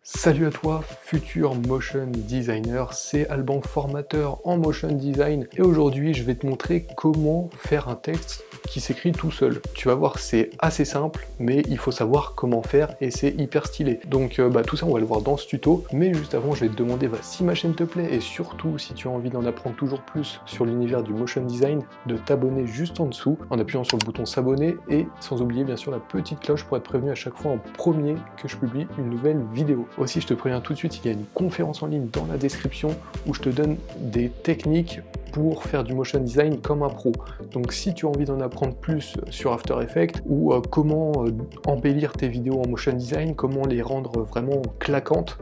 Salut à toi, futur motion designer, c'est Alban, formateur en motion design, et aujourd'hui je vais te montrer comment faire un texte qui s'écrit tout seul. Tu vas voir, c'est assez simple, mais il faut savoir comment faire et c'est hyper stylé. Donc tout ça on va le voir dans ce tuto, mais juste avant je vais te demander si ma chaîne te plaît et surtout si tu as envie d'en apprendre toujours plus sur l'univers du motion design, de t'abonner juste en dessous en appuyant sur le bouton s'abonner et sans oublier bien sûr la petite cloche pour être prévenu à chaque fois en premier que je publie une nouvelle vidéo. Aussi, je te préviens tout de suite, il y a une conférence en ligne dans la description où je te donne des techniques pour faire du motion design comme un pro. Donc si tu as envie d'en apprendre plus sur After Effects ou comment embellir tes vidéos en motion design, comment les rendre vraiment claquantes,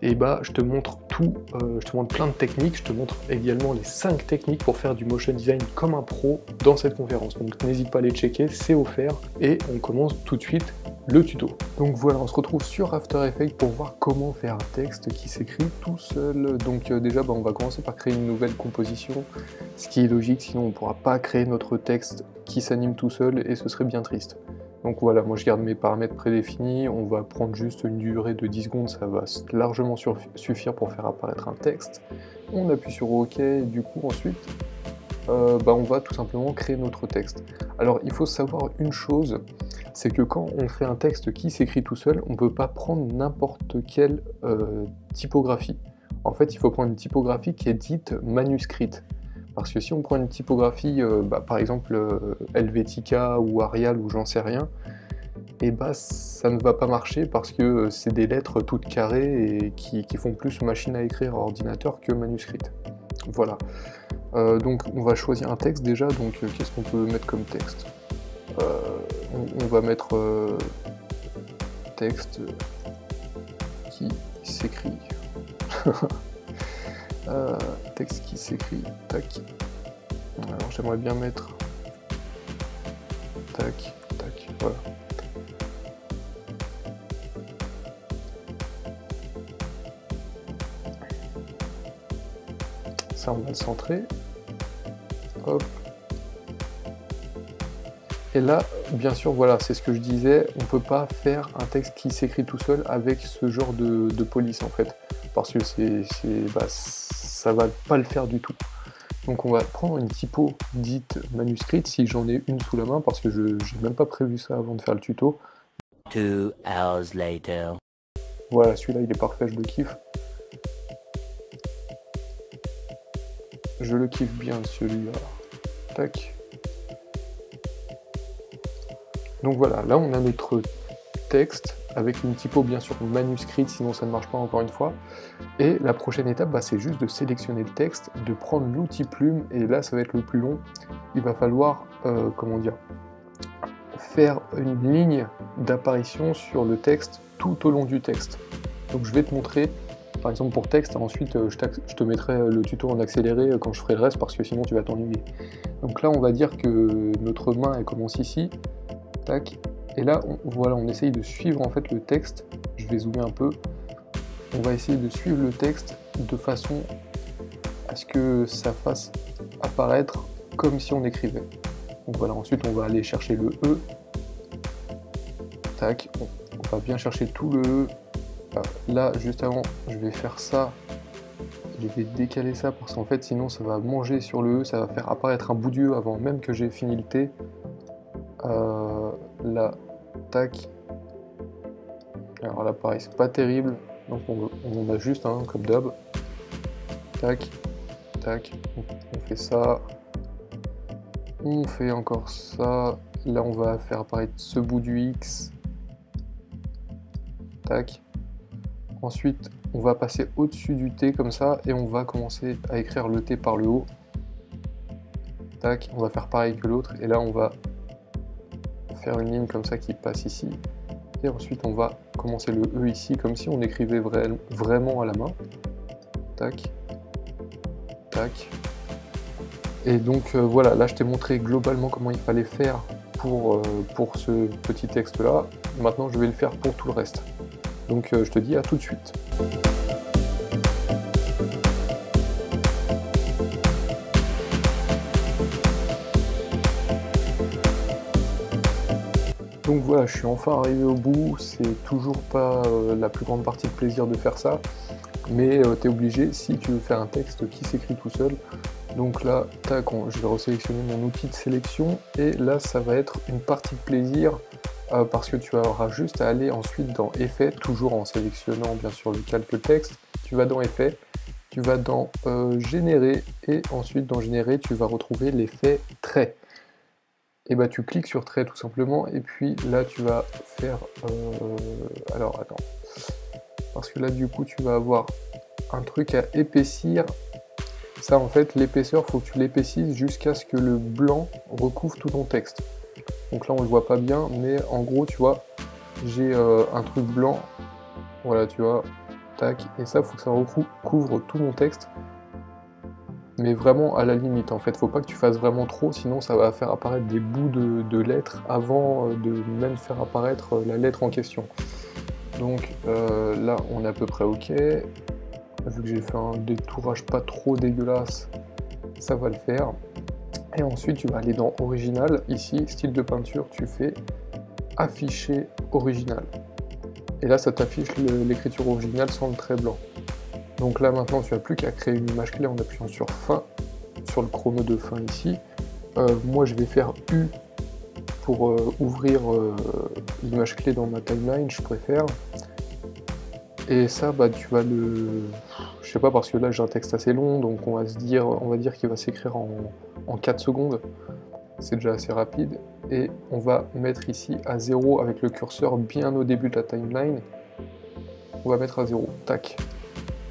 et je te montre tout, je te montre plein de techniques, je te montre également les 5 techniques pour faire du motion design comme un pro dans cette conférence. Donc n'hésite pas à les checker, c'est offert, et on commence tout de suite le tuto. Donc voilà, on se retrouve sur After Effects pour voir comment faire un texte qui s'écrit tout seul. Donc déjà, on va commencer par créer une nouvelle composition, ce qui est logique, sinon on ne pourra pas créer notre texte qui s'anime tout seul, et ce serait bien triste. Donc voilà, moi je garde mes paramètres prédéfinis, on va prendre juste une durée de 10 secondes, ça va largement suffire pour faire apparaître un texte. On appuie sur OK, et du coup ensuite, on va tout simplement créer notre texte. Alors il faut savoir une chose, c'est que quand on fait un texte qui s'écrit tout seul, on ne peut pas prendre n'importe quelle typographie. En fait, il faut prendre une typographie qui est dite manuscrite. Parce que si on prend une typographie, par exemple Helvetica ou Arial ou j'en sais rien, et ça ne va pas marcher parce que c'est des lettres toutes carrées et qui font plus machine à écrire ordinateur que manuscrite. Voilà. Donc on va choisir un texte déjà, donc qu'est-ce qu'on peut mettre comme texte? On va mettre texte qui s'écrit. Texte qui s'écrit, tac. Alors j'aimerais bien mettre tac, tac, voilà. Ça on va le centrer. Hop. Et là, bien sûr, voilà, c'est ce que je disais, on peut pas faire un texte qui s'écrit tout seul avec ce genre de police en fait, parce que ça va pas le faire du tout. Donc on va prendre une typo dite manuscrite, si j'en ai une sous la main, parce que je n'ai même pas prévu ça avant de faire le tuto. 2 hours later. Voilà, celui-là il est parfait, je le kiffe. Je le kiffe bien celui-là. Tac. Donc voilà, là on a notre texte avec une typo bien sûr manuscrite, sinon ça ne marche pas encore une fois. Et la prochaine étape, c'est juste de sélectionner le texte, de prendre l'outil plume, et là ça va être le plus long. Il va falloir, faire une ligne d'apparition sur le texte tout au long du texte. Donc je vais te montrer, par exemple pour texte, ensuite je te mettrai le tuto en accéléré quand je ferai le reste, parce que sinon tu vas t'ennuyer. Donc là on va dire que notre main elle commence ici, tac, et là voilà, on essaye de suivre en fait le texte. Je vais zoomer un peu. On va essayer de suivre le texte de façon à ce que ça fasse apparaître comme si on écrivait. Donc voilà, ensuite on va aller chercher le E. Tac, on va bien chercher tout le E. Là, juste avant, je vais faire ça. Je vais décaler ça parce qu'en fait, sinon ça va manger sur le E, ça va faire apparaître un bout du E avant même que j'ai fini le T. Là, tac. Alors là, pareil, c'est pas terrible. Donc on a juste comme d'hab. Tac, tac. On fait ça. On fait encore ça. Là, on va faire apparaître ce bout du X. Tac. Ensuite, on va passer au-dessus du T comme ça et on va commencer à écrire le T par le haut. Tac. On va faire pareil que l'autre et là, on va faire une ligne comme ça qui passe ici. Et ensuite, on va commencer le E ici comme si on écrivait vraiment à la main. Tac. Tac. Et donc voilà, là je t'ai montré globalement comment il fallait faire pour ce petit texte là. Maintenant je vais le faire pour tout le reste. Donc je te dis à tout de suite. Donc voilà, je suis enfin arrivé au bout, c'est toujours pas la plus grande partie de plaisir de faire ça, mais tu es obligé si tu veux faire un texte qui s'écrit tout seul. Donc là, tac, je vais resélectionner mon outil de sélection, et là ça va être une partie de plaisir, parce que tu auras juste à aller ensuite dans Effets, toujours en sélectionnant bien sûr le calque texte, tu vas dans Effets, tu vas dans Générer, et ensuite dans Générer, tu vas retrouver l'effet trait. Et bah tu cliques sur trait tout simplement, et puis là tu vas faire... alors attends, parce que là du coup tu vas avoir un truc à épaissir. Ça en fait, l'épaisseur, faut que tu l'épaississes jusqu'à ce que le blanc recouvre tout ton texte. Donc là on le voit pas bien, mais en gros tu vois, j'ai un truc blanc, voilà tu vois, tac, et ça faut que ça recouvre tout mon texte, mais vraiment à la limite en fait, faut pas que tu fasses vraiment trop, sinon ça va faire apparaître des bouts de lettres avant de même faire apparaître la lettre en question. Donc là on est à peu près ok, vu que j'ai fait un détourage pas trop dégueulasse, ça va le faire. Et ensuite tu vas aller dans Original, ici, style de peinture, tu fais Afficher original. Et là ça t'affiche l'écriture originale sans le trait blanc. Donc là maintenant tu n'as plus qu'à créer une image clé en appuyant sur fin, sur le chrono de fin ici. Moi je vais faire U pour ouvrir l'image clé dans ma timeline, je préfère. Et ça bah tu vas le... Je sais pas, parce que là j'ai un texte assez long, donc on va dire qu'il va s'écrire en 4 secondes. C'est déjà assez rapide. Et on va mettre ici à 0 avec le curseur bien au début de la timeline. On va mettre à 0, tac.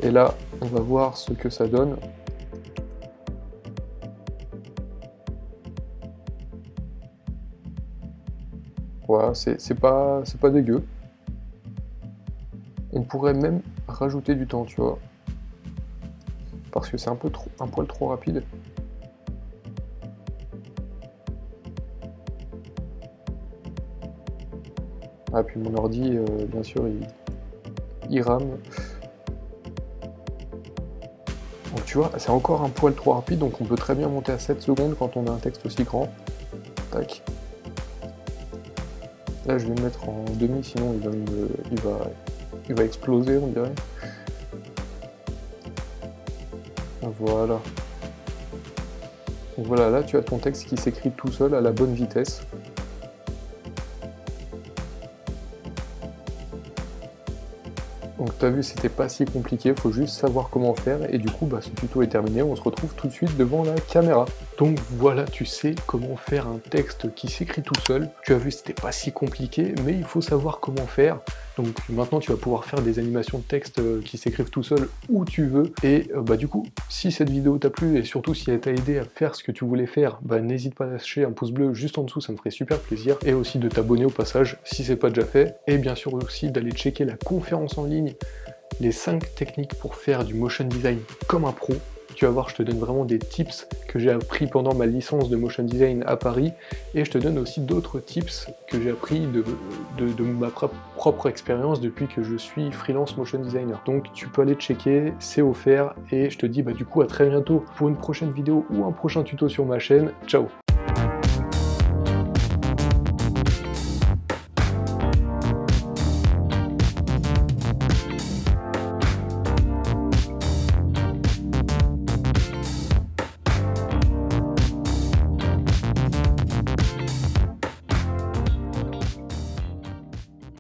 Et là, on va voir ce que ça donne. Voilà, c'est pas dégueu. On pourrait même rajouter du temps, tu vois. Parce que c'est un poil trop rapide. Ah, puis mon ordi, bien sûr, il rame. Donc tu vois, c'est encore un poil trop rapide, donc on peut très bien monter à 7 secondes quand on a un texte aussi grand. Tac. Là je vais le mettre en demi, sinon il va exploser on dirait. Voilà. Donc voilà, là tu as ton texte qui s'écrit tout seul à la bonne vitesse. Donc t'as vu, c'était pas si compliqué, faut juste savoir comment faire, et du coup bah, ce tuto est terminé, on se retrouve tout de suite devant la caméra. Donc voilà, tu sais comment faire un texte qui s'écrit tout seul. Tu as vu, c'était pas si compliqué, mais il faut savoir comment faire. Donc maintenant tu vas pouvoir faire des animations de texte qui s'écrivent tout seul où tu veux. Et bah du coup, si cette vidéo t'a plu, et surtout si elle t'a aidé à faire ce que tu voulais faire, bah n'hésite pas à lâcher un pouce bleu juste en dessous, ça me ferait super plaisir. Et aussi de t'abonner au passage si c'est pas déjà fait. Et bien sûr aussi d'aller checker la conférence en ligne, les 5 techniques pour faire du motion design comme un pro. Tu vas voir, je te donne vraiment des tips que j'ai appris pendant ma licence de motion design à Paris, et je te donne aussi d'autres tips que j'ai appris de ma propre expérience depuis que je suis freelance motion designer. Donc tu peux aller checker, c'est offert, et je te dis bah du coup à très bientôt pour une prochaine vidéo ou un prochain tuto sur ma chaîne. Ciao!